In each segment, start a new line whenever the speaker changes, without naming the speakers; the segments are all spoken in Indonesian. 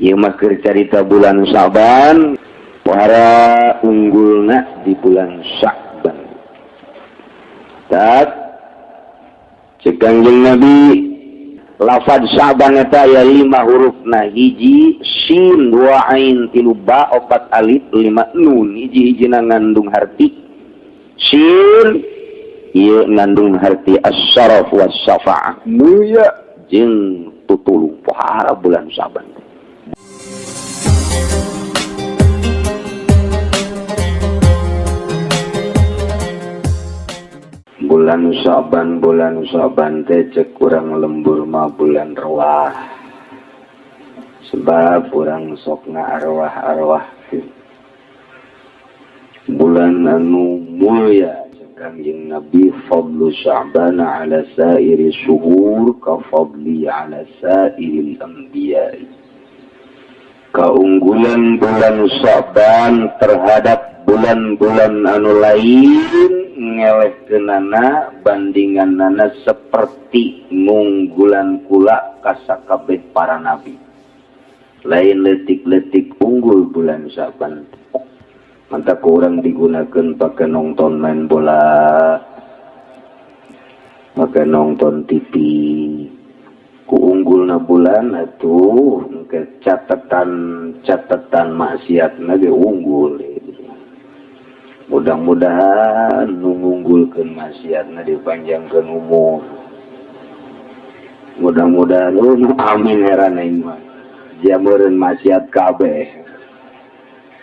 Ieu mah keur carita bulan Sa'ban, para unggulna di bulan Sa'ban. Tak cek Kangjeng Nabi, lafaz Sa'ban eta aya 5 hurufna, hiji sin, 2 ain, 3 ba, 4 alif, 5 nun, hiji-hijina ngandung harti. Sin ieu ngandung harti as-syaraf was-syafa'ah, mulia jeung tutulung pohara bulan Sa'ban. Bulan Sa'ban teh cek kurang lembur mah bulan Rewah. Sebab kurang sok arwah-arwah bulan anu mulia cek Kangjeng Nabi, fadlu Sa'ban ala sairi syuhur ka fadli ala sairil anbiya. Keunggulan bulan Sa'ban terhadap bulan-bulan anu lain ngelehkeunana bandinganana seperti ngunggulan kula kasakabeh para nabi. Lain letik-letik unggul bulan Sa'ban. Mantap kurang digunakan pakai nonton main bola, pakai nonton TV. Kuunggulna bulan atuh ke catatan maksiatna ge unggul. Mudah-mudahan nunggulkeun maksiatna dipanjangkeun umur. Mudah-mudahan amin heran aing mah. Jameureun maksiat kabeh.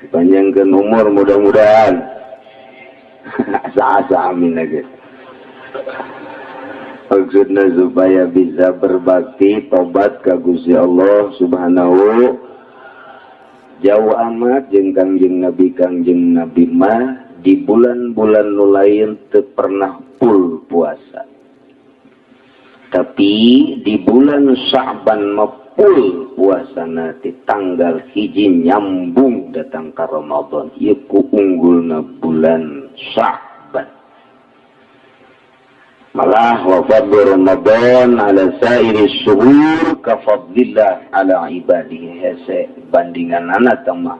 Dipanjangkeun umur mudah-mudahan. Asa-asa amin lagi. Maksudna supaya bisa berbakti tobat ka Gusti Allah Subhanahu. Jauh amat jeung Kangjeng Nabi mah di bulan-bulan nu lain teu pernah full puasa. Tapi di bulan Sa'ban mah full puasana ti tanggal hiji nyambung datang ka Ramadan. Ieu ku unggulna bulan Sa'ban. Malah wa fadlu Ramadan ala sairi syuhur ka fadlillah ala ibadihi hese bandinganana tama.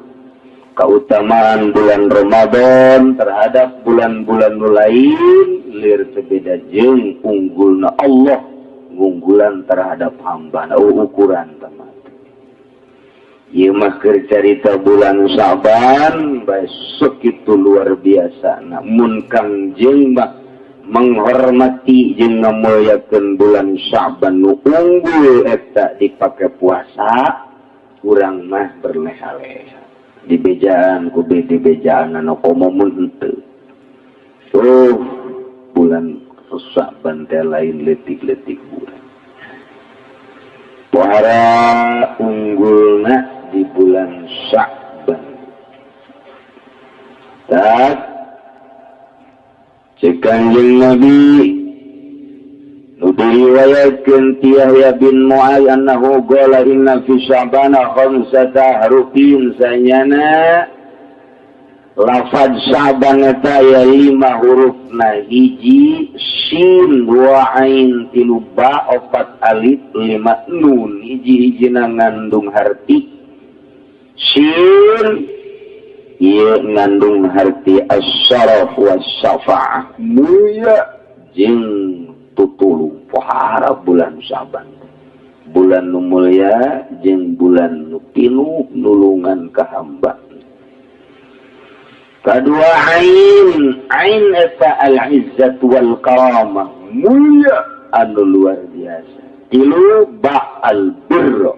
Keutamaan bulan Ramadan terhadap bulan-bulan lain lir beda jeung unggulna Allah unggulan terhadap hamba ukuran teman. Ieu mah keur carita bulan Sa'ban besok itu luar biasa. Namun Kangjeng mah menghormati jeung ngamuliakeun bulan Sa'ban nu unggul eta dipake puasa, urang mah berleha-leha. Di bejaan ku di bejaan anu komomun henteu. Bulan Sa'ban teh lain letik-letik bulan. Para unggulna di bulan Sa'ban. Tak cek Kangjeng Nabi nu diriwayatkeun ti Yahya bin Mu'adz annahu qala inna fi Sya'bana khamsata harufin sanyana lafaz Sya'ban eta aya 5 hurufna, hiji sin, 2 ain, 3 ba, 4 alif, 5 nun, hiji-hijina ngandung harti. Sin ieu ngandung harti as-syaraf was-syafa'ah, mulia jeung tutulung pohara bulan Sa'ban. Bulan nu mulia jeung bulan nu pinuh nulungan ka hamba. Kadua ain eta al-izzat wal karamah, mulia anu luar biasa. Tilu ba al-birr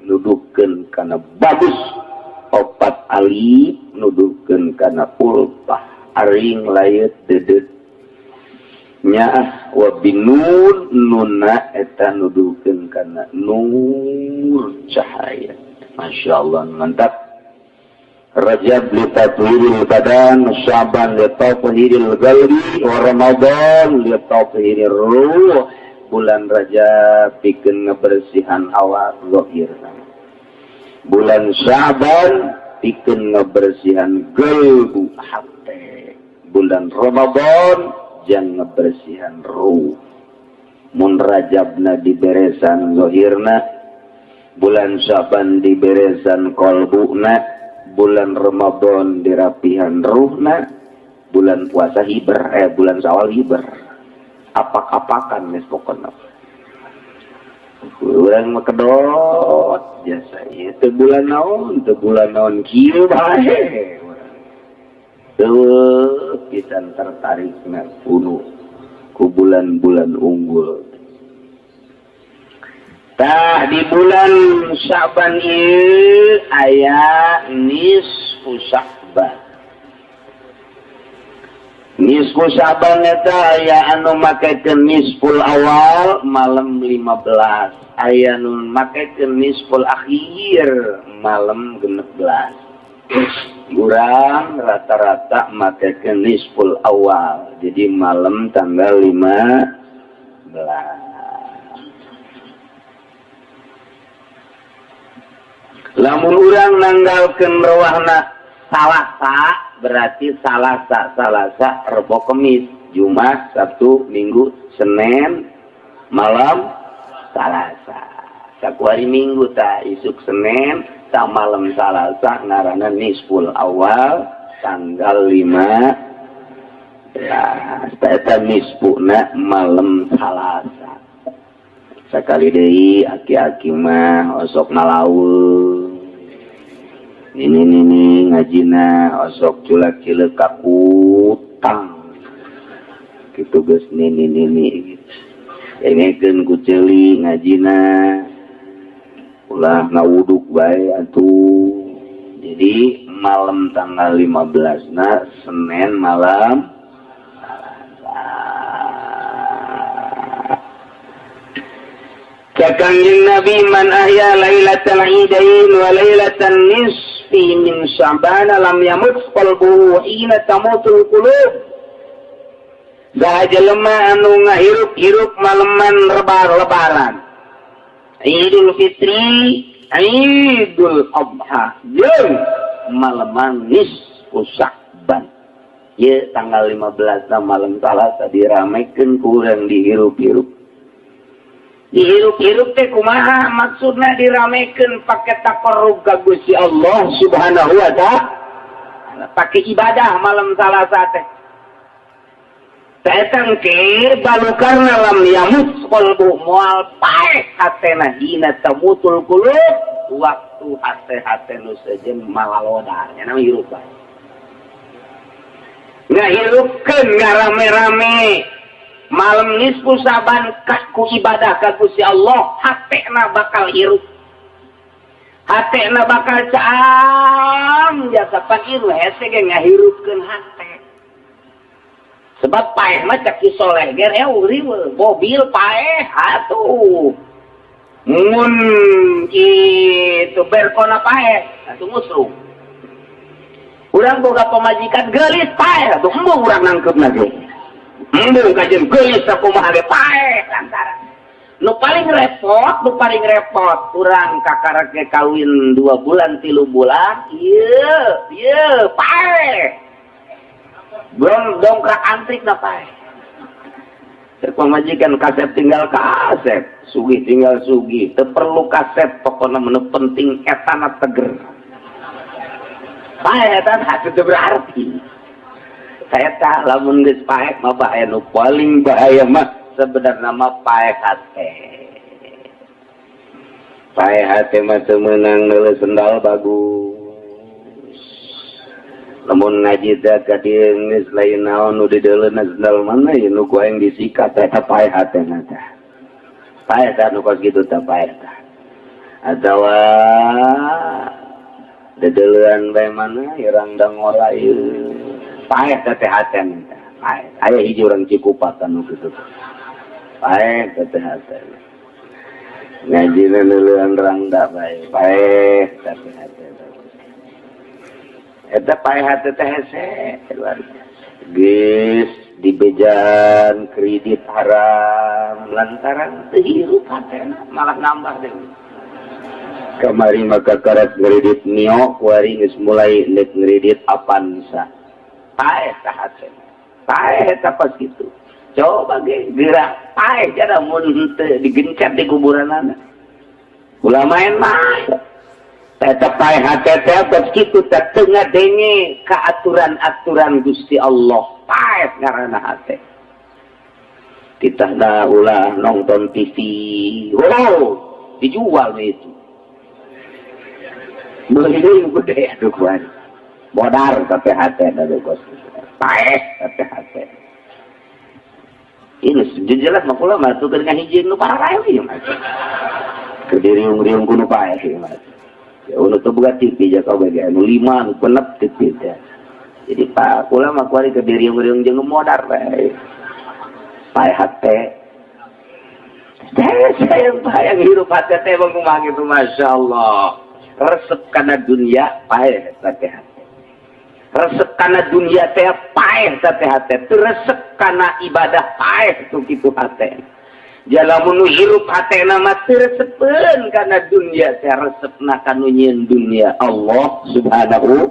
nuduhkeun kana bagus. 4 alif nuduhkeun kana ulfah, aring layet dedet. Nyaah wa binun nunna eta nuduhkeun kana nur cahaya. Masyaallah mantap. Rajab li tathhiril badan, Sya'ban li tathhiril qalbi, wa Ramadan li tathhirir ruh. Bulan Rajab pikeun ngabersihan hawa zahir. Bulan Sya'ban pikeun ngabersihan qalbu hati. Bulan Ramadan jang ngebersihan ruh. Mun Rajabna diberesan zahirna, bulan Syaban diberesan kolbuna, bulan Ramadan dirapihan ruhna, bulan puasa hiber, bulan Syawal hiber. Apak-apakan nes pokoknya. Urang mah kedot jasa ieu teu bulan naon kieu bae. Teu pisan tertarikna kuno ku bulan-bulan unggul. Tah di bulan Syaban ieu aya nisfu Sya'ban. Nisfu Sya'ban eta aya anu makekeun nisful awal malam 15, aya anu makekeun nisful akhir malam 16. Urang rata-rata makekeun nisful awal, jadi malam tanggal 15. Lamun urang nanggalkeun rawahna Salasa berarti Salasa Rebo Kemis, Jumat, Sabtu, Minggu, Senin, malam Salasa. Saku hari Minggu ta isuk Senin, ta malam Salasa ngaranna nisful awal tanggal 15. Eta nisfuna malam Salasa. Sakali deui aki-aki mah osok nalaul. Ini ngajina osok culak-culak kakutang gitu geus nini gitu. Engekeun ku ceuli ngajina ulah ngawuduk bae atuh. Jadi malam tanggal 15 na Senin malam Kanjeng Nabi man ahya lailatal idain wa lailatan nisfi min Sya'ban lam yamut qalbuhu hina tamutul qulub. Da jelema anu ngahirup-hirup maleman lebaran. Idul Fitri, Idul Adha, jeung maleman nisfu Sya'ban. Ye tanggal 15 na malam Salasa diramekeun ku urang dihirup-hirup. Dihirup-hirup teh kumaha maksudna diramekeun pake taqarrub ka Gusti Allah Subhanahu wa ta'ala, pake ibadah malam Salasa teh. Tetang ke balukarna lam yamut qalbu moal paeh hatena hina tamutul qulub, waktu hate-hate nu sejen malalodar nya hirup bae. Ngahirupkeun ngarame-rame malam nisfu Sya'ban ku ibadah ka Gusti Allah, hatena bakal hirup, hatena bakal caam jasa pakiru hese ge ngahirupkeun hate. Sebab paeh mah cek soleh ge riweuh mobil paeh atuh mun kitu berkona paeh atuh musruh. Urang boga pamajikan geulis paeh atuh embung urang nangkeupna ge. Embung kajen geulis sakumaha ge paeh lantaran. Nu paling repot urang kakarek ge kawin 2 bulan 3 bulan ieu paeh. Belum dongkrak antrik na paeh. Pamajikan kaset tinggal kaset, sugih tinggal sugih, teu perlu kaset pokona menu penting etana teger. Paeh eta teu berarti. Eta lamun geus paeh mah bae nu paling bahaya mah sebenarnya mah paeh hate. Paeh hate mah teu meunang neuleus sendal bagus. Lamun ngaji teh ka dieu geus lain naon nu dideuleuna sendal mana ye nu ku aing disikat eta paeh hatena teh. Paeh teh nu kos kitu teh paeh teh. Atawa dedeleuan bae mana irang dangora ieu. Paeh teh hatena teh. Paeh. Aya hiji urang Cikupat anu kitu. Paeh teh hatena. Ngajina neuleuan rangda bae. Paeh teh hatena. Eta paeh hate teh hese luar biasa. Geus dibejan kredit haram lantaran teu hirup hatena malah nambah deui. Kamari maka karet kredit Nio kuari geus mulai neuk kredit Avanza. Paeh teh hatena. Paeh eta pas kitu. Coba ge geura paeh jada mun teu digencet di kuburanana. Ulah main-main. Tetap pae hati teh kitu teh teu ngadenge ka aturan-aturan Gusti Allah. Pae ngaranna hati. Titahna ulah nonton TV. Oh, dijual itu. Beli gede aduh kuan. Modar tapi hati dari kos. Pae tapi hati. Ini jelas mah kula mah tuh dengan hiji nu para lain ieu mah. Kediriung-riung kuno pae ieu mah. Ya ulah tuh boga TV ja kau bagi anu 5 nu penep TV teh. Jadi pak kula mah kuari kediriung-riung jeung modar bae. Pae hate. Saya bayang hirup hate teh bang kumaha kitu masyaallah. Resep kana dunia pae hate. Resep kana dunia teh paeh teh hate, resep kana ibadah paeh tu kitu hate. Jalamun nu hirup hatena mah teu resepeun kana dunia teh resepna kanu nyieun dunia Allah Subhanahu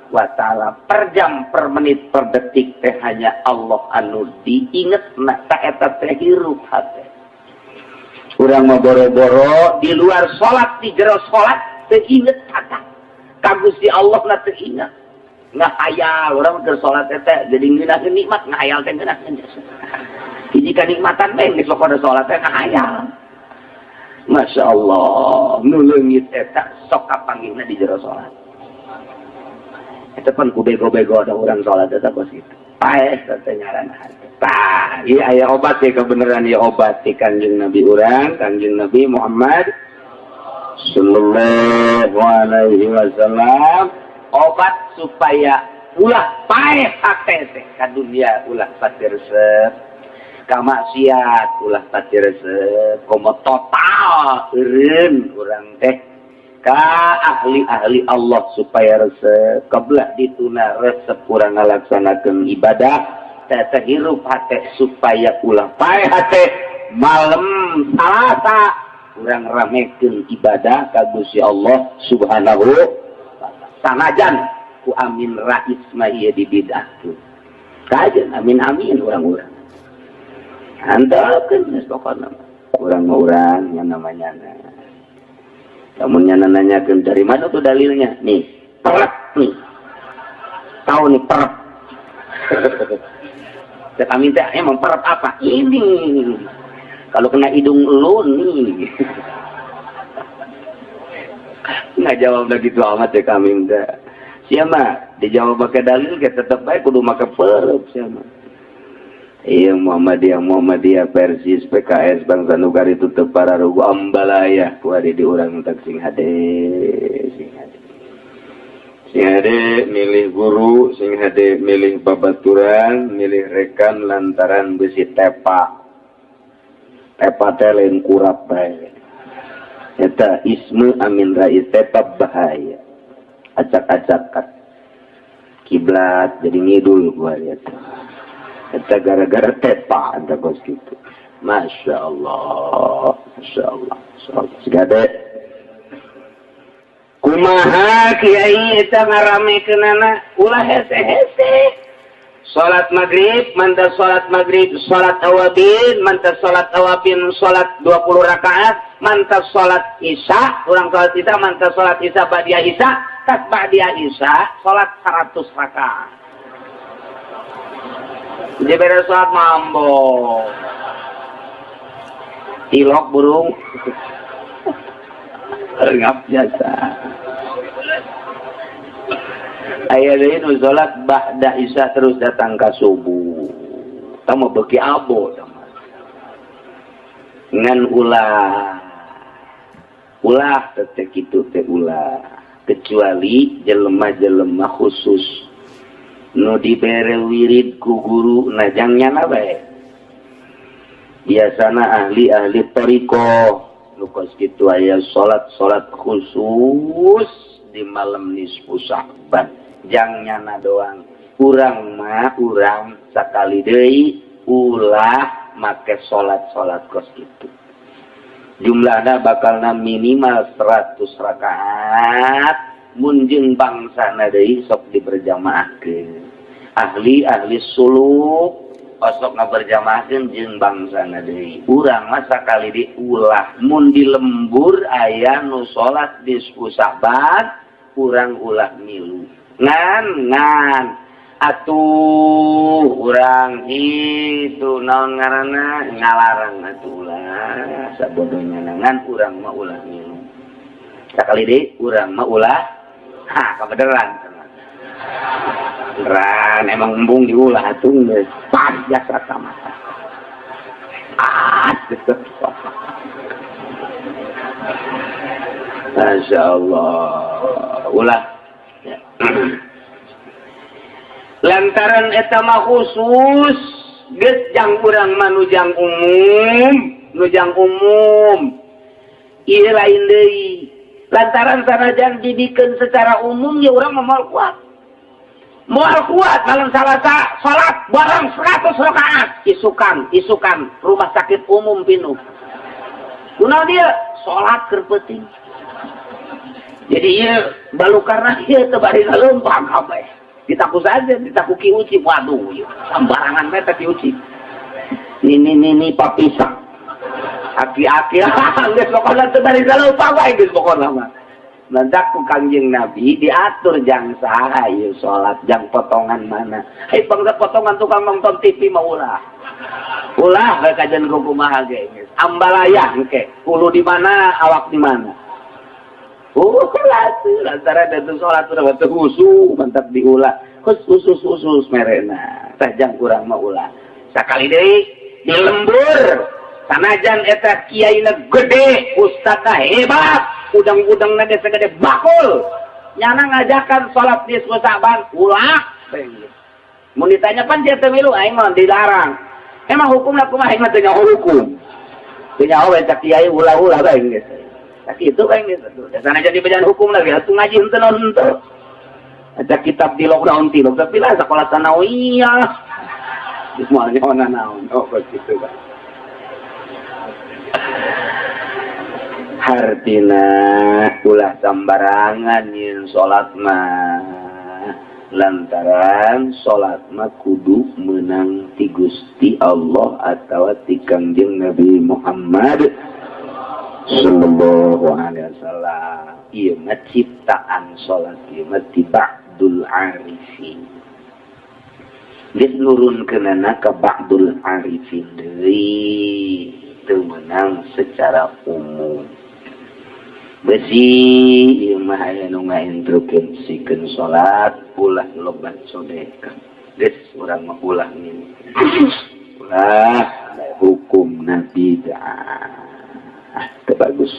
wa taala. Per jam, per menit, per detik teh hanya Allah anu diingetna ta eta teh hirup hate. Urang mah boro-boro di luar salat, di jero salat teu inget kata. Ka Gusti Allah na teu inget. Ngahayal orang keur salat teh jadi ngeunaheun nikmat ngahayal teh ngeunaheun hiji kanikmatan teh geus lokona salat teh ngahayal. Masyaallah nu leungit eta sok kapanggihna di jero salat eta pan ku bego-bego ada urang salat eta kos kitu paeh teh ngaranna tah ieu aya obat teh kebenaran ieu obat ti Kanjeng Nabi urang Kanjeng Nabi Muhammad sallallahu alaihi wasallam obat supaya ulah paeh hate teh ka dunia ulah pati resep ka maksiat ulah pati resep komo total eureun urang teh ka ahli-ahli Allah supaya resep kebelah dituna resep urang ngalaksanakeun ibadah teh hirup hate supaya ulah paeh hate malam Salasa urang ramekeun ibadah ka Gusti Allah Subhanahu sanajan ku amin rais mah ieu dibidahkeun. Kajen amin urang-urang. Handalkeun geus pokona. Urang mah urang nya namanya. Lamun nya nanyakeun dari mana tuh dalilnya? Nih, perep nih. Tahu nih perep. Cek amin teh emang perep apa? Ini. Kalau kena hidung lu nih. Nggak jawab begitu amat ya kami enggak. Siapa dijawab pakai dalil kita tetap baik kudu make pereup siapa. Iya Muhammadiyah Persis PKS Bangsa Nugari tutup para rugu ambalaya ku adi di urang tak sing hade. Sing hade milih guru, sing hade milih babaturan, milih rekan lantaran besi tepa. Tepa teh lain kurap bae. Eta ismu amin rais tetap bahaya. Acak-acakan kiblat jadi ngidul gua lihat. Eta gara-gara tepa ada kos gitu. Masya Allah. Segade. Kumaha kiai eta ngaramekeunana ulah hese-hese. Salat maghrib, mantap salat maghrib, salat awabin, mantap salat awabin, salat 20 rakaat, mantap salat isya, urang salat isya, mantap salat isya ba'diyah isya, tas ba'diyah isya, salat 100 rakaat. Jadi beres salat mambo. Tilok burung. Ngap biasa. Aya deui nu salat ba'da isya terus datang ka subuh. Tama beuki abo tama. Ngan ulah teh kitu teh ulah. Kecuali jelema-jelema khusus nu dibere wirid ku guru najangnya bae. Biasana ahli-ahli thariqah nu kos kitu aya salat khusus di malam nisfu Sya'ban. Jangan doang urang mah urang sakali deui ulah make salat kos kitu jumlahna bakalna minimal 100 rakaat mun jeung bangsana deui sok diberjamaahkeun ahli suluk osok ngaberjamahkeun jeung bangsana deui. Urang mah sakali diulah mun di lembur aya nu salat di Saban, urang ulah milu. Ngan atuh urang itu naon ngaranna ngalarang atuh ulah sabodohnya ngan urang mah ulah milu. Sakali deui urang mah ulah kabeneran. Beneran emang embung diulah atuh geus pajak rata mata. Masya Allah ulah ya. Lantaran eta mah khusus geus jang urang mah nujang umum ieu lain deui lantaran sanajan dibikeun secara umum ya urang mah moal kuat dalam salasa salat barang 100 rakaat isukan rumah sakit umum pinuh kunaon dia salat keur penting jadi ieu balu karena ieu teu bari leumpang kabeh ditaku saja ditaku ki uci waduh sembarangan meta ki uci ini papisah aki-aki geus pokona teu bari leumpang wae geus pokona mah nandak ku Kangjeng Nabi diatur jang saha ieu salat jang potongan mana bangsa potongan tukang nonton TV mah ulah kajian kumaha ge ambalaya engke ulu di mana awak di mana lantaran itu salat udah batu khusus mantap diulah khusus merena tajang kurang mah ulah sakali deui di lembur sanajan eta kiaina gede ustadna hebat udang-udangna geus segede bakul nyana ngajakan salat di Saban ulah mun ditanya pan dia teu milu aing mah dilarang emang hukumna kumaha aing mah teu nyaho hukum teu nyaho we cak kiai ulah-ulah bae geus tapi itu kan gitu. Dasarnya jadi bejaan hukum lagi. Atuh ngaji henteu. Ada kitab di lockdown tilok tapi lah sekolah sanawiyah. Semuanya ona naon. Oh begitu kan. Hartina ulah sambarangan yin salat mah. Lantaran salat mah kudu meunang ti Gusti Allah atawa ti Kangjeng Nabi Muhammad sallallahu alaihi wasallam. Ieu mah ciptaan salat ieu mah ti ba'dul arifin. Geus nurunkeunana ka ba'dul arifin deui teu meunang secara umum. Besi ieu mah aya nu ngainstruksikeun salat ulah loba sedekah. Geus urang mah ulah ini. Ulah hukum nabi bid'ah. Bagus.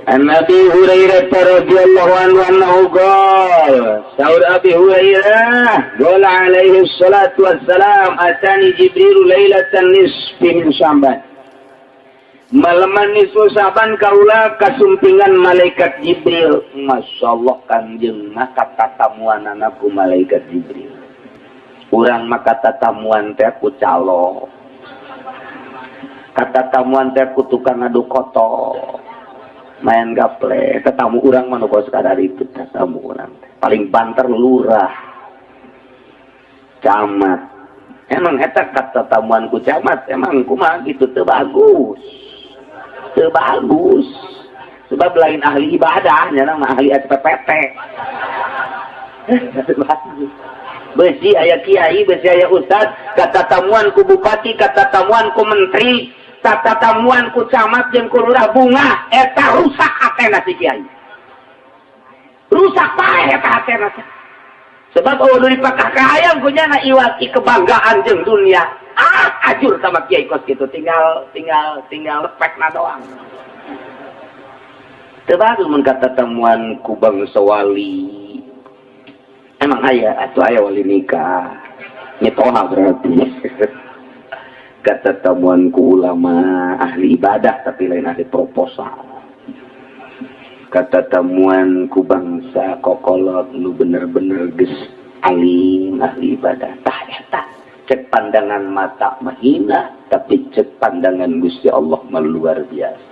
An Abi Hurairah radhiyallahu anhu qala Saur Abi Hurairah qala alaihi salatu wassalam atani Jibril lailatan nisfi min Sya'ban malaman nisfu Sya'ban kaula kasumpingan malaikat Jibril masyaallah kanjeung mah katatamuanana ku malaikat Jibril urang mah katatamuan teh ku calo kata tamuan teh ku tukang ngadu koto main gaple tetamu urang mah nu sekadar itu tetamu urang paling banter lurah camat emang eta kata tamuan ku camat emang kumaha gitu teu bagus sebab lain ahli ibadah nya mah ahli SPPT besi aya kiai besi aya ustad kata tamuan ku bupati kata tamuan ku menteri kata tamuan ku camat jeung ku lurah bunga eta rusak hatena si kiai rusak pae eta hatena sebab eueuh dipakah ka hayang kunyana iwati kebanggaan jeung dunia ajur sama kiai kos kitu tinggal spekna doang teu bagus mun kata tamuan ku bangsa wali emang aya wali nikah nyetoha berarti kata tamuan ku ulama ahli ibadah tapi lain ahli proposal kata tamuan ku bangsa kokolot lu bener-bener geus alim ahli ibadah tah eta cek pandangan mata mahina tapi cek pandangan Gusti Allah mah luar biasa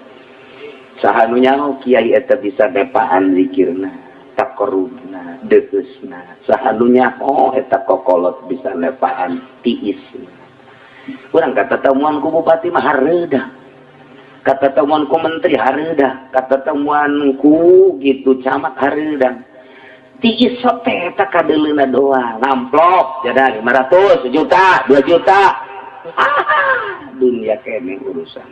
saha nu nyaho kiai eta bisa depaan zikirna eta korubna deusna sahalunya eta kokolot bisa nepaan tiis. Urang kata temuan ku bupati mah hareuda, kata temuan ku menteri hareuda, kata temuan ku gitu camat hareuda. Tiis teh eta kadeleuna doang ngamplok jadi 500 juta 2 juta dunia kene urusan.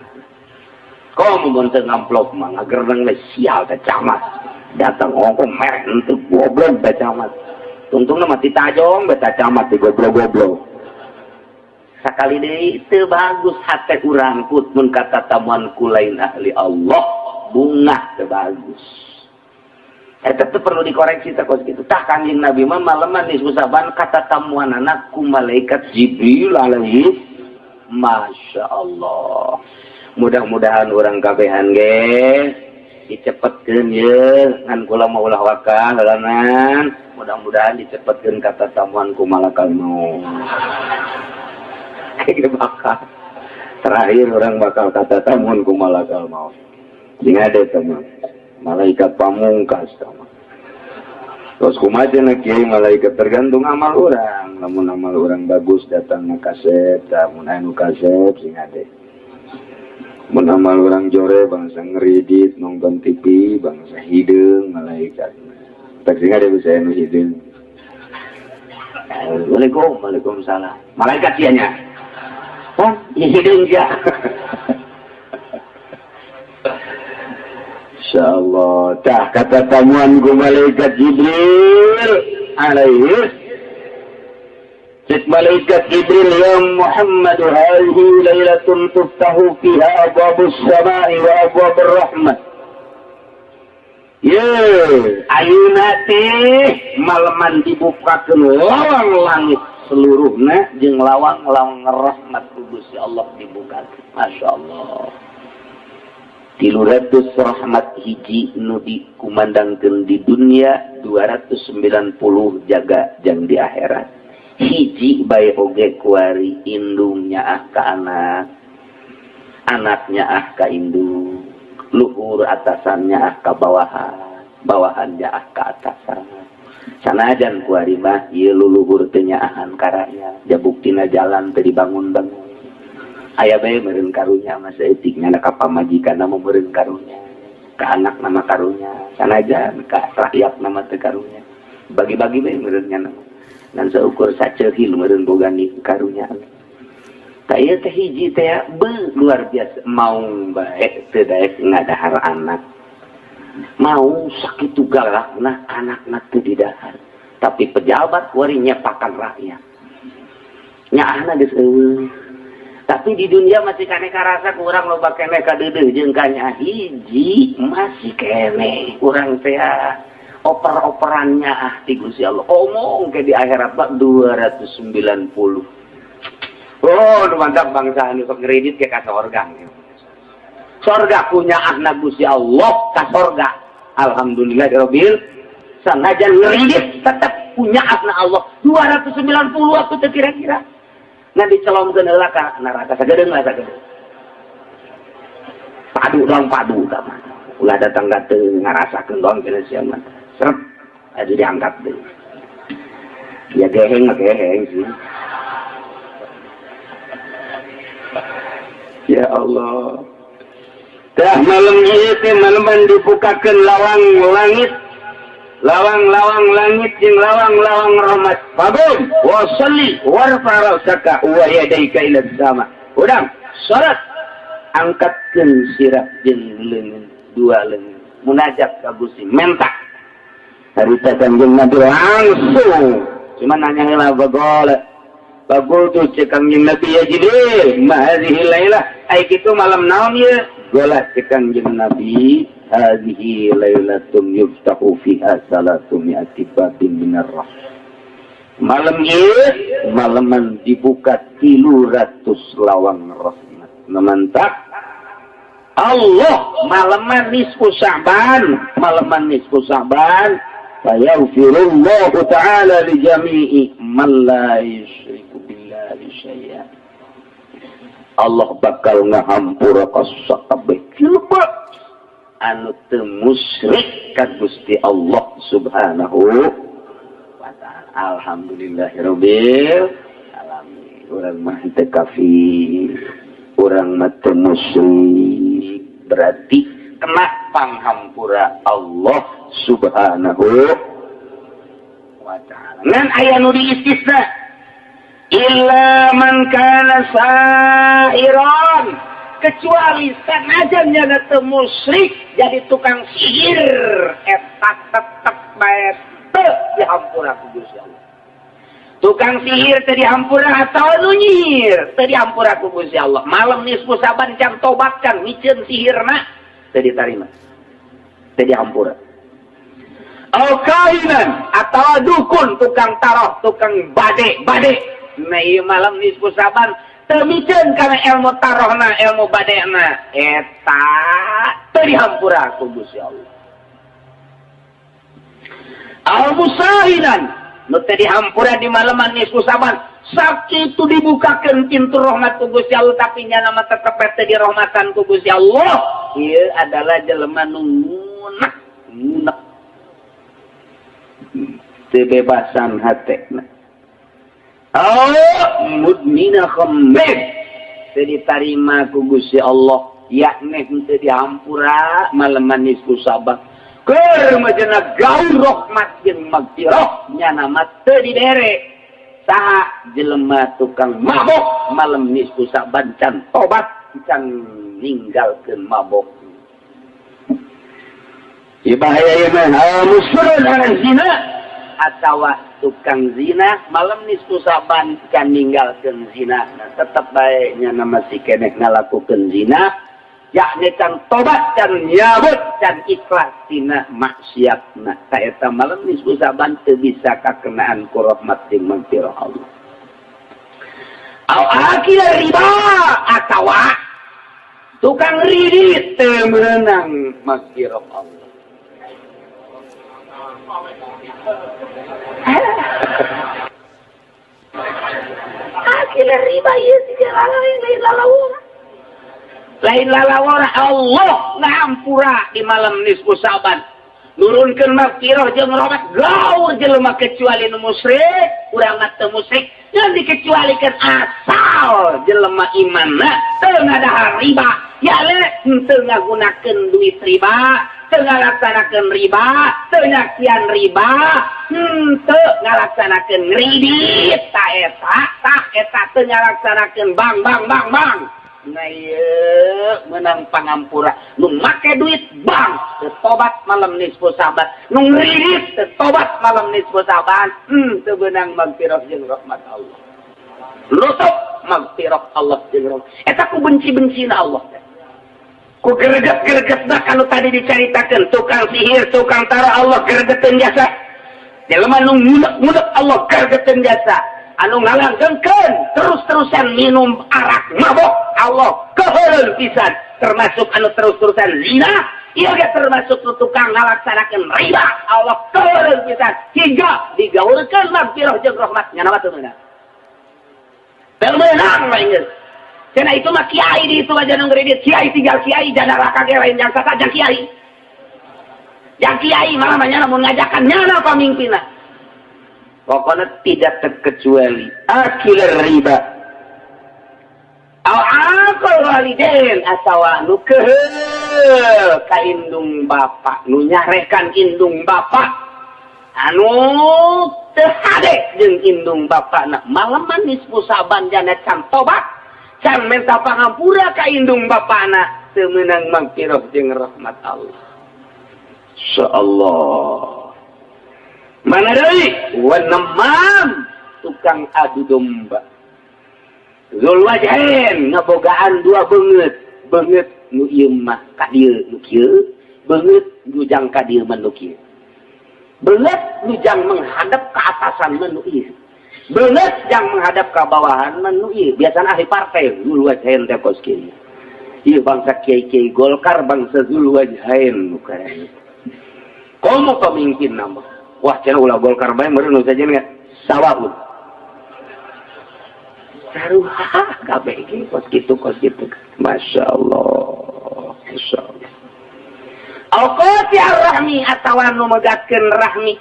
Kau mau ngamplok mah ngagereng le sial teh camat datang ngomong merek untuk goblok teh camat tungtungna mati tajong beta camat di goblok-goblok. Sakali deui teu bagus hate urang put mun kata tamuan ku lain ahli Allah bunga teu bagus. Eta teh perlu dikoreksi teh kos kitu. Tah Kanjeng Nabi mah maleman nisfu Saban kata tamuan anak ku malaikat Jibril alaihi Masya Allah. Mudah-mudahan urang kabehan ge dicepetkeun ye ngan kula maulah wakal halanan. Mudah-mudahan dicepetkeun kata tamuan ku malakal maut. Bakal terakhir orang bakal kata tamun ku malakal maut. Jeung ada teman malaikat pamungkas teman. Terus kumaha na kiai malaikat tergantung amal orang. Lamun amal orang bagus datang na kasep, mun anu kasep sing ade. Mun amal orang jore bangsa ngeridit nonton TV bangsa hideung malaikat. Tak sing ade bisa anu hideung. Waalaikumsalam. Malaikat sianya. Oh, hidung ya. Insyaallah. Dah kata tamuan ku malaikat Jibril alaihi. Cik malaikat Jibril ya Muhammad hadhihi lailatun tuftahu fiha abwabus samai wa abwabur rahmat. Ye, ayeuna teh maleman dibukakeun lawang langit seluruhna jeung lawang-lawang rahmat Gusti Allah dibuka. Masya Allah. 300 rahmat hiji nu dikumandangkeun di dunia, 290 jaga jang di akhirat. Hiji bae oge kuari indungnya ah ka anak, anaknya ah ka indung, luhur atasannya ah ka bawahan, bawahannya ah ka atasan. Sanajan kuari mah ieu luluhur teu nyaahan karaya, jabuktina jalan teu dibangun-bangun. Aya bae meureun karunya mah saeutiknya ka pamajikanna mah meureun karunya, ka anak nama karunya, sanajan ka rakyat nama teu karunya. Bagi-bagi bae meureun nya nama. Dan seukur saceuril meureun boga ni karunya. Ta ieu teh hiji teh luar biasa mau bae teu daek ngadahar anak. Mau sakitu galakna anakna teu didahar tapi pejabat wari nyepakan rakyat nyaahna geus tapi di dunia masih kene karasa kurang loba kene kadeudeuh jeung kanya hiji masih kene urang teh oper-operannya ti Gusti Allah omong ke di akhirat bak 290 nu mantap bangsa anu sok ngredit ke ka sorga. Sorga punya anak Gusti Allah ka sorga. Alhamdulillah rabbil sanajan ngeridit tetap punya anak Allah 290 waktu teu kira-kira. Ngan dicelomkeun heula ka neraka sagedeung lah sagedeung. Padu dong padu ka mah. Ulah datang ka teu ngarasakeun doang kena sia mah. Srep adi diangkat deui. Ya geheng sih. Ya Allah. Dah malam ieu malaman dibukakeun lawang langit. Lawang-lawang langit jeung lawang-lawang rahmat. Fagum wa shalli warfa ra'saka wa yadayka ila sama. Udang salat angkatkeun sirah jeung leungeun dua leungeun. Munajat ka Gusti mentak. Harita Kanjeng Nabi langsung. Cuma nanya heula bagol. Bagol tuh cek Kanjeng Nabi ya Jibril. Ma hadhihi lailah. Ai kitu malam naon ieu? Golah cek Kanjeng Nabi. Hadhihi lailatun yuftahu fiha salatu mi'ati babin minar rahmah. Malam ieu malaman dibuka 300 lawang rahmat. Memantak Allah malaman nisfu Sya'ban, malaman nisfu Sya'ban fayaghfirullahu ta'ala li jami'i man la yusyriku billahi syai'an. Allah bakal ngahampura ka sakabeh anu teu musyrik ka Gusti Allah Subhanahu wa taala. Alhamdulillahirabbil alamin. Urang mah teu kafir, urang mah teu musyrik. Berarti kena panghampura Allah Subhanahu wa taala. Ngan aya nu diistisna illa man kana sahiran, kecuali sanajan nya teu musyrik jadi tukang sihir eta tetep bae teu dihampura ku Gusti Allah. Tukang sihir teu dihampura atau nu nyihir teu dihampura ku Gusti Allah. Malam nisfu saban can tobatkan miceun sihirna teu ditarima. Teu dihampura. Al-kainan atau dukun, tukang taroh, tukang bade. Nah, iya malam nisfu saban temikeun kana ilmu tarohna, ilmu badena eta teu dihampura ku Gusti Allah. Al-musahinan nu teu dihampura di malam nisfu saban sakitu dibukakeun pintu rahmat ku Gusti Allah tapi nya nama tetep teu dirahmatan ku Gusti Allah. Ieu adalah jelema nu ngunak kebebasan hatena. Mudmina khamr teu ditarima ku Gusti Allah, yakni teu dihampura malaman nisfu saban. Keur majana gaul rahmat jeung magfirah nya nama teu dibere. Saha jelema tukang mabok malam nisfu saban can tobat can ninggalkeun mabok. Ieu bahaya ieu mah musyrun ala zina atawa tukang zina malam nisfu saban can ninggalkeun zina. Nah, tetep bae nya nama si keneh ngalakukeun zina yakni can tobat can nyabut can ikhlas tina maksiatna. Ta eta malam nisfu saban teu bisa kakenaan ku rahmat jeung magfirah Allah. Au akil riba atawa tukang ridit teu meunang magfirah Allah. Akil riba ieu tidak lain lalawara. Lain lalawara Allah ngampura di malam nisfu saban. Nurunkeun magfirah jeung rahmat gaul jelema kecuali nu musyrik, urang mah teu musyrik, yang dikecualikeun asal jelema imanna teu ngadahar riba. Ya le teu ngagunakeun duit riba, teu ngalaksanakeun riba, teu nyakian riba, teu ngalaksanakeun ridit, ta eta teu ngalaksanakeun bang. Nah ieu menang pangampura nu make duit bang teu tobat malam nisfu saban, nu ridit teu tobat malam nisfu saban, teu beunang magfirah jeung rahmat Allah. Lutup magfirah Allah jeung rahmat. Eta ku benci-bencina Allah. Ku greget-gregetna kanu tadi dicaritakeun tukang sihir, tukang taroh Allah gregeteun jasa. Jelema nu ngunek Allah gregeteun jasa. Anu ngalanggengkeun terus-terusan minum arak mabok Allah keheureun pisan, termasuk anu terus-terusan zina, ieu ge termasuk tukang ngalaksanakeun riba Allah keheureun pisan hingga digaulkeun magfirah jeung rahmat nya nama teu meunang. Teu meunang mah ingeun. Cenah itu mah kiai di itu aja nu ngredit kiai tinggal kiai jana raka ge lain yang sata jang kiai. Jang kiai malah nya mun ngajakan nyana pamimpinna. Pokoknya tidak terkecuali akil riba al-aqal walidain atawa nu keheu ka indung bapa, nu nyarekan indung bapa anu teu hade jeung indung bapana malaman nisfu saban jana can tobat can minta pangampura ka indung bapana teu meunang magfirah jeung rahmat Allah. Insyaallah. Mana deui? Wanamam tukang adu domba. Zulwajhain ngabogaan dua beungeut nu ieu mah ka dieu nu kieu, beungeut nu jang ka dieu mah nu kieu. Beungeut nu jang menghadap ka atasan mah nu ieu. Beungeut jang menghadap ka bawahan mah nu ieu. Biasana ahli partai Zulwajhain teh kos kieu. Ieu bangsa kiai-kiai Golkar bangsa Zulwajhain nu keren. Komo pemimpin nama. Wah, cenah ulah Golkar bae meureun saja nya sawaun. Saruha kabeh iki kos kitu. Masyaallah. Masyaallah. Alqati ar-rahmi atawa nu megatkeun rahmi.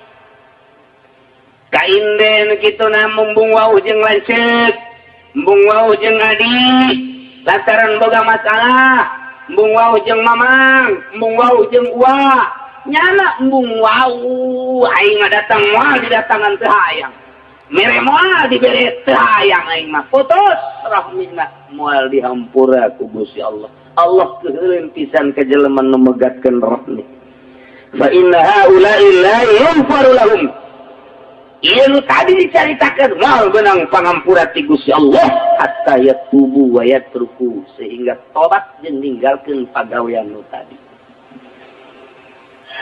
Kainden kitu na mumbung wau jeung lanceuk, mumbung wau jeung adi, lantaran boga masalah, mumbung wau jeung mamang, mumbung wau jeung uwa, nyana mumbung wau aing ngadatang moal didatangan teu hayang. Mere moal dibere teu hayang aing mah putus rahmina moal dihampura ku Gusti Allah. Allah keureun pisan ka jelema nu megatkeun rahmi. Fa inna haula'i la yughfaru lahum. Ieu tadi dicaritakeun moal beunang pangampura ti Gusti Allah hatta yatubu wa yatruku sehingga tobat jeung ninggalkeun pagawean nu tadi.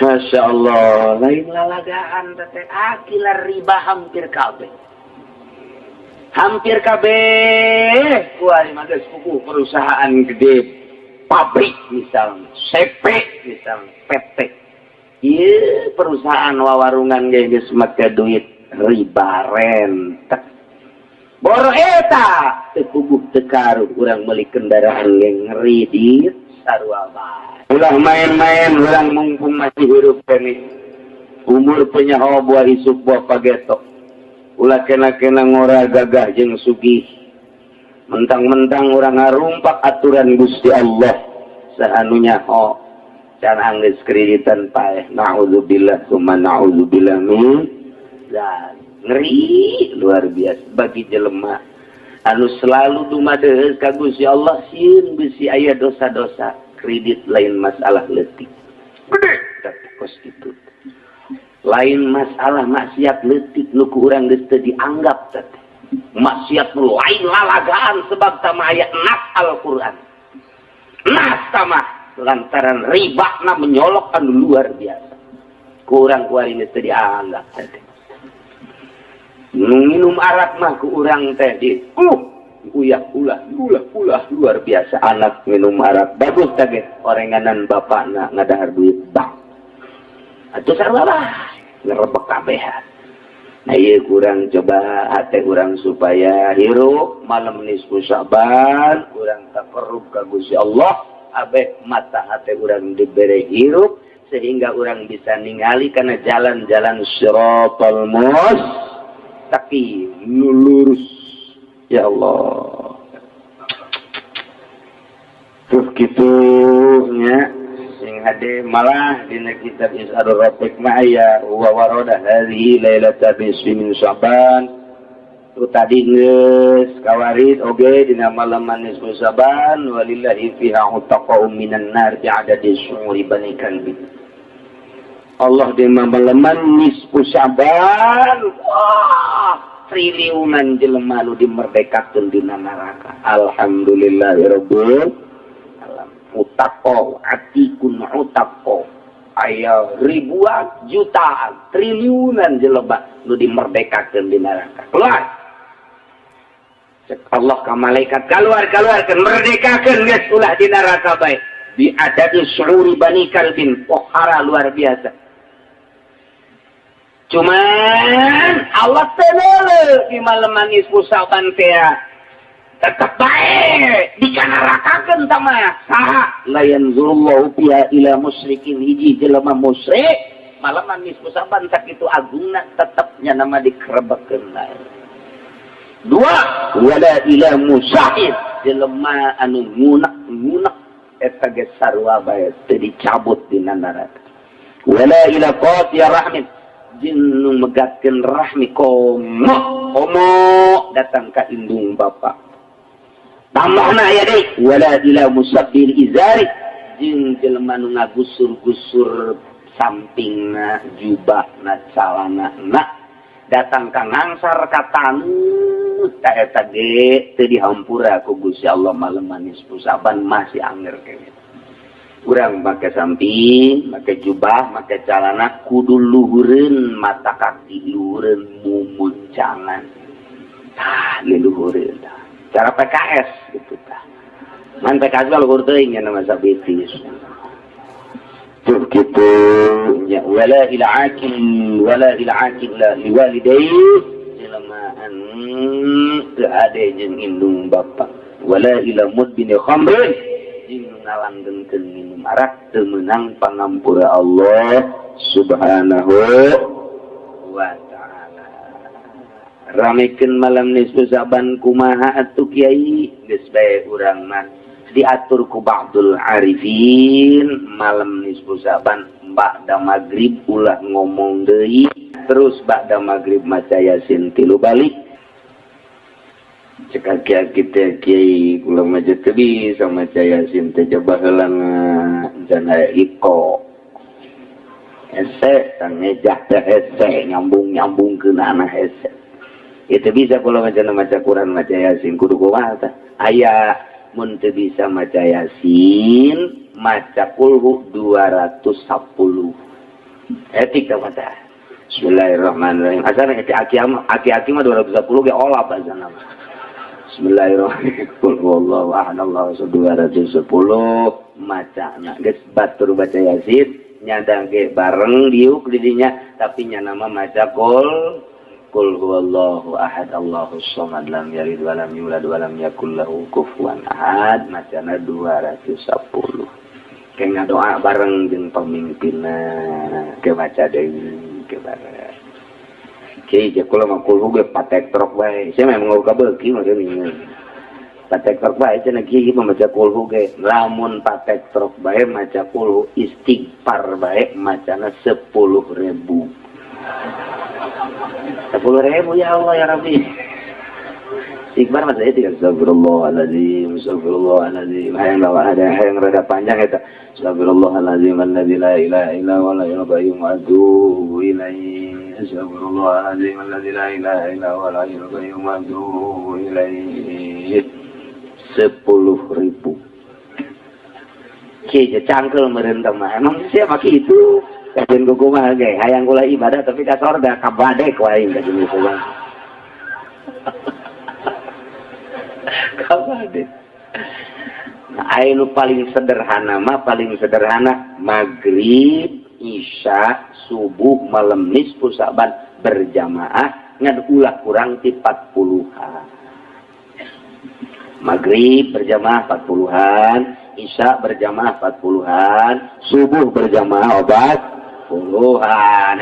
Masya Allah, lain lalagaan teh akilar riba hampir kabeh. Hampir kabeh kuari mah geus kuku perusahaan gede, pabrik misalnya, CP misalnya, PT. Ieu perusahaan wawarungan ge geus make duit riba rentek. Boro eta teu kubuh teu karung urang meuli kendaraan ge ngridit sarua bae. Ulah main-main urang mumpung masih hirup kene. Umur penyaho buah isuk buah pagetok. Ulah kena-kena ngora gagah jeung sugih. Mentang-mentang urang ngarumpak aturan Gusti Allah sahanunya ho can anggeus kreditan paeh. Nauzubillah summa nauzubillah min zalik. Ngeri luar biasa bagi jelema anu selalu dumadeuh ka Gusti Allah sieun bisi aya dosa-dosa. Kredit lain masalah leutik. Gede tapi kos itu. Lain masalah maksiat leutik nu ku urang geus teu dianggap teh. Maksiat nu lain lalagaan sebab tama aya nas Al-Qur'an. Nas tama lantaran ribana menyolok anu luar biasa. Ku urang kuari geus teu dianggap teh. Nu minum arak mah ku urang teh di uyah ulah luar biasa anak minum arak bagus tage orenganan bapakna ngadahar duit bang atuh sarua ngerebek kabehan. Nah ieu kurang coba hate urang supaya hirup malam nisfu Syaban urang takarrub ka Gusti Allah abe mata hate urang dibere hirup sehingga urang bisa ningali kana jalan-jalan siratal mustaqim lurus. Ya Allah. Terus kitunya sing hade malah dina kitab Is'arul Rafiq ma'aya wa warada hadhihi lailata bismi min Sya'ban. Tu tadi geus kawarid oge dina malam nisfu Sya'ban walillahi fiha utaqa'u minan nar bi'adadi syu'uri bani kalbi. Allah di malam nisfu Sya'ban. Wah. Triliunan jelema nu dimerdekakeun dina neraka. Alhamdulillahirabbil alamin. Utaqo atikun utaqo. Aya ribuan, jutaan, triliunan jelema nu dimerdekakeun dina neraka. Keluar. Cek Allah ka malaikat keluarkeun merdekakeun geus ulah dina neraka bae. Bi adadi syu'uri bani kalbin pohara luar biasa. Cuman Allah tenele di malam nisfu Syaban teh tetep bae dikanarakakeun tama saha la yanzurullahu fiha ila musyrikin hiji jelema musyrik malam nisfu Syaban sakitu agungna tetep nya nama dikerebekeun lain. Dua wala ila musahid jelema anu ngunak eta ge sarua bae teu dicabut dina neraka. Wala ila qati rahmin jinnu megatkeun rahmi komo datang ka indung bapa. Tambahna aya deui wala ila musabbil izari jin jelema nu ngagusur-gusur sampingna jubahna calanana datang ka ngangsar ka tanu ta eta ge teu dihampura ku Gusti Allah malam nisfu Syaban masih anger kene. Urang make samping, make jubah, make calana kudu luhureun mata kaki luhureun mumuncangan. Tah luhureun tah. Cara PKS gitu tah. Man PKS luhur teuing nya nama sabitis. Tuh kitu nya wala ila akil la liwalidayhi jelmaan teu ade jeung indung bapa. Wala ila mudbin khamrin ngalanggengkeun minum arak teu meunang pangampura Allah Subhanahu wa ta'ala. Ramekeun malam nisfu Saban kumaha atuh Kiai? Geus bae urang mah diatur ku ba'dul arifin malam nisfu Saban ba'da magrib ulah ngomong deui terus ba'da magrib maca Yasin 3 balik. Cekak kita Kiai kula maca teu bisa maca Yasin teh coba heula jana iko. Hese tang ngejah teh hese nyambung-nyambungkeun anak hese. Itu bisa kula maca Quran maca Yasin kudu kumaha tah? Aya mun teu bisa maca Yasin maca kulhu 210. Etik maca. Bismillahirrahmanirrahim. Asal aki-aki mah 210 ge olah bazana. Bismillahirrahmanirrahim. Qul huwallahu ahad Allahu samad 210 macana geus batur baca Yasin nyadang ge bareng diuk di dinya tapi nya nama maca Qul huwallahu ahad Allahu samad lam yalid wa lam yulad wa lam yakul lahu kufuwan ahad macana 210. Ke ngadoa bareng jeung pamimpinna ke maca deui ke bareng. Kiai kula mah kulhu ge patek trok bae. Saya memang ngau kabeuki mah geuning. Patek trok bae cenah kiai maca kulhu ge. Lamun patek trok bae maca kulhu istighfar bae macana 10.000. 10.000 ya Allah ya Rabbi. Istighfar mah saya tidak astagfirullahaladzim, astagfirullahaladzim. Hayang rada panjang eta. Astagfirullahaladzim alladzi la ilaha illa huwa al-hayyul qayyum wa atubu ilaihi. Astagfirullahaladzim alladzi la ilaha illa huwa al-hayyul qayyum wa atubu ilaihi. 10.000. Kieu cangkel meureun teh mah. Emang sia mah kitu. Kajen kumaha ge, hayang kula ibadah tapi ka sorga kabadek wae kajen kumaha. Kabadek. Nah, anu paling sederhana maghrib, isya, subuh, malam nisfu Saban berjamaah ngan ulah kurang ti 40-an. Maghrib berjamaah 40-an, isya berjamaah 40-an, subuh berjamaah 40-an.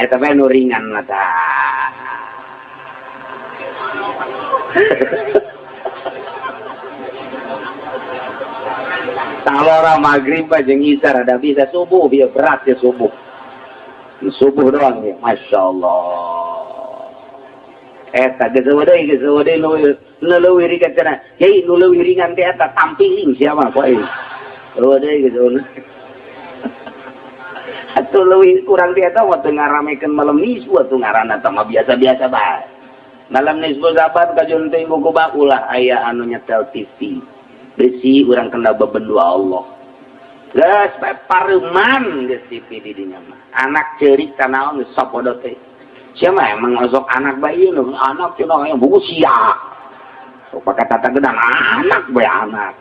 Eta bae nu ringan mah tah. Talora maghrib jeung isya rada bisa, subuh bieu berat ya subuh. Subuh doang ya, Masya Allah. Eta geus deui nu leuwih ringan cenah. Hei nu leuwih ringan teh eta tampiling sia mah poe. Deui geus. Atuh leuwih kurang teh eta waktu ngaramekeun malam nisfu atuh ngaranna teh mah biasa-biasa bae. Malam nisfu Saban kajon teh buku bakulah aya anu nyetel TV. Besi urang kena bebendu Allah. Geus bae pareuman geus TV di dinya mah. Anak ceurik tanaon geus sapodo teh. Sia mah emang osok anak bayi nu anak cenah yang buku sia. Sok pakatata gedan anak bae anak.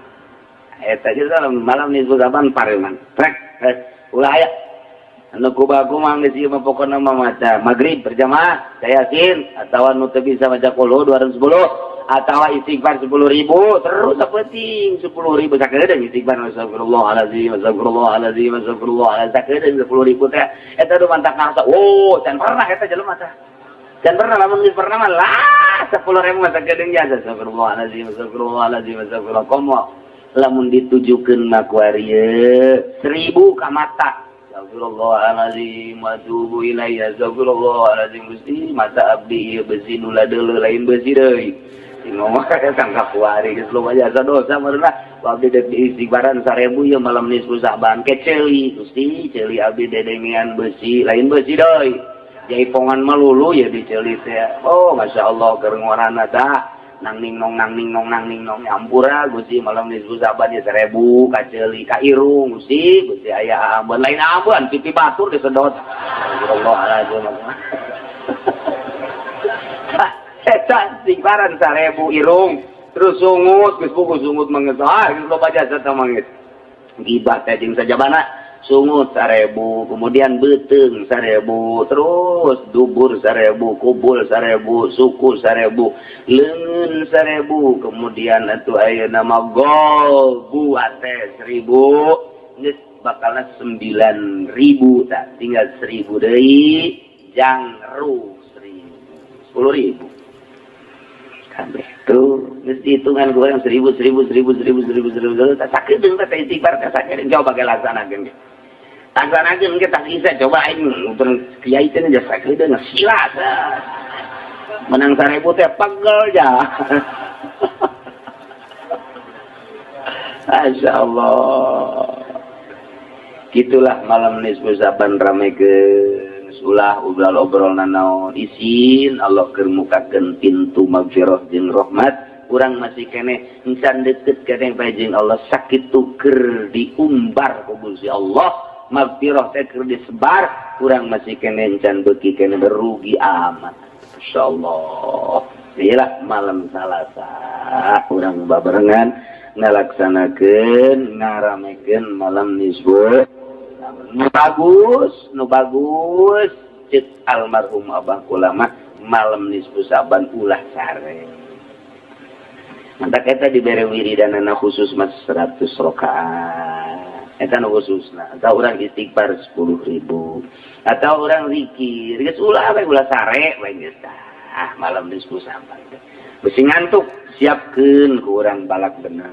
Eta geus malam nisfu Saban pareuman. Trek ulah aya. Anu kubaku mah geus ieu mah pokona mah maca maghrib berjamaah Yasin atawa nu teu bisa maca qul 210 atawa istighfar 10.000 terus sapenting 10.000 sakedeung istighfar astagfirullahalazim astagfirullahalazim astagfirullahalazim sakedeung 10.000 teh eta nu mantak ngarasa can pernah eta jelema teh can pernah lamun geus pernah mah lah 10.000 mah sakedeung ya astagfirullahalazim astagfirullahalazim astagfirullah lamun ditujukeun mah ku arieu 1000 ka mata astagfirullahalazim wa atubu ilaihi astagfirullahalazim Gusti mata abdi ieu besi nu ladeuleu lain besi deui ngomong tangkap kuari geus loba jasa dosa meurna abdi dek istighfaran 1000 ieu malam nisfu Saban ke ceuli Gusti ceuli abdi dedengean besi lain besi deui jaipongan melulu ya diceuli teh oh masyaallah keur ngorana tah nang ning nong nyampura Gusti malam nisfu Saban ya 1000 ka ceuli ka irung Gusti aya ambeun lain ambeun pipi batur disedot astagfirullahalazim eta istighfaran 1000 irung terus sungut geus buku sungut mangeus geus loba jasa teh mangit gibah teh jeung sajabana sungut 1000, kemudian beteng 1000, terus dubur 1000, kubul 1000, suku 1000, leungeun 1000, kemudian atuh ayeuna mah gol buat teh 1000, geus bakalna 9000 tah, tinggal 1000 deui, jangru 10.000. Kabeh tuh geus dihitungan ku urang 1000 tak sakedeung teh istighfar teh sakedeung coba ge laksanakeun ge. Laksanakeun ge tak bisa coba aing urang kiai teh geus sakedeung silas. Menang 1000 teh pegel ja. Masyaallah. Gitulah malam nisfu Saban ramekeun. Ulah obrol naon isin Allah keur mukakeun pintu magfirah jeung rahmat urang masih kene encan deukeut keneh bae jeung Allah sakitu keur diumbar ku Gusti Allah magfirah teh keur disebar urang masih kene encan beuki kene berugi amat insyaallah. Iyalah malam Salasa urang babarengan ngalaksanakeun ngaramekeun malam nisfu nu bagus cek almarhum Abah Ulama malam nisfu Saban ulah sare. Mantap eta dibere wiridanana khusus mas 100 rakaat. Eta nu khususna. Atau urang istighfar 10.000. Atau urang zikir geus ulah we ulah sare we geus tah. Malam nisfu Saban. Beusi ngantuk siapkeun ku urang balak bener.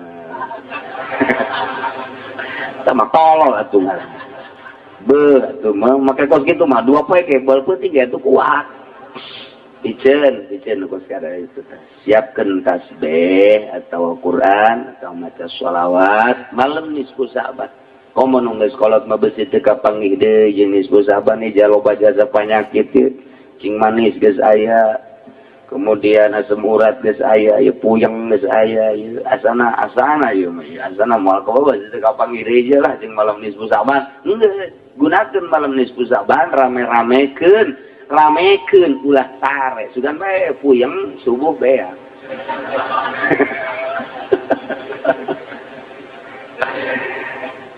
Sama tolol atuh. Tuh make kos gitu mah 2 poe ke bal peuting ge atuh kuat. Biceun kos kada itu teh. Siapkeun tasbih atau Quran atau maca shalawat malam nisfu Saban. Komo nu geus kolot mah beusi teu kapanggih deui jeung nisfu Saban ieu loba jasa panyakit ieu. Cing manis geus aya. Kemudian asam urat geus aya, ieu puyeng geus aya, ieu asana ieu mah. Asana moal kabawa teu kapanggih deui lah jeung malam nisfu Saban. Gunakeun malam nisfu Saban rame-ramekeun ulah sare sugan bae puyeng subuh bea.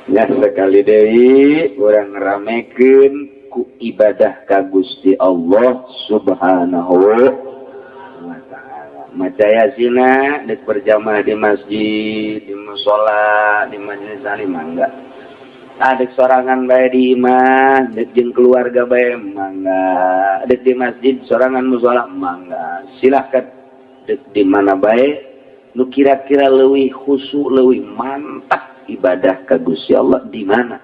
Ya sekali deui urang ramekeun ku ibadah ka Gusti Allah Subhanahu wa taala. Maca Yasin deuk berjamaah di masjid, di mushola, di majelis taklim mangga. Adek sorangan bae di imah, dek jeung keluarga bae mangga. Dek di masjid sorangan mushola mangga. Silahkan dek di mana bae nu kira-kira leuwih khusyuk, leuwih mantap ibadah ka Gusti Allah di mana?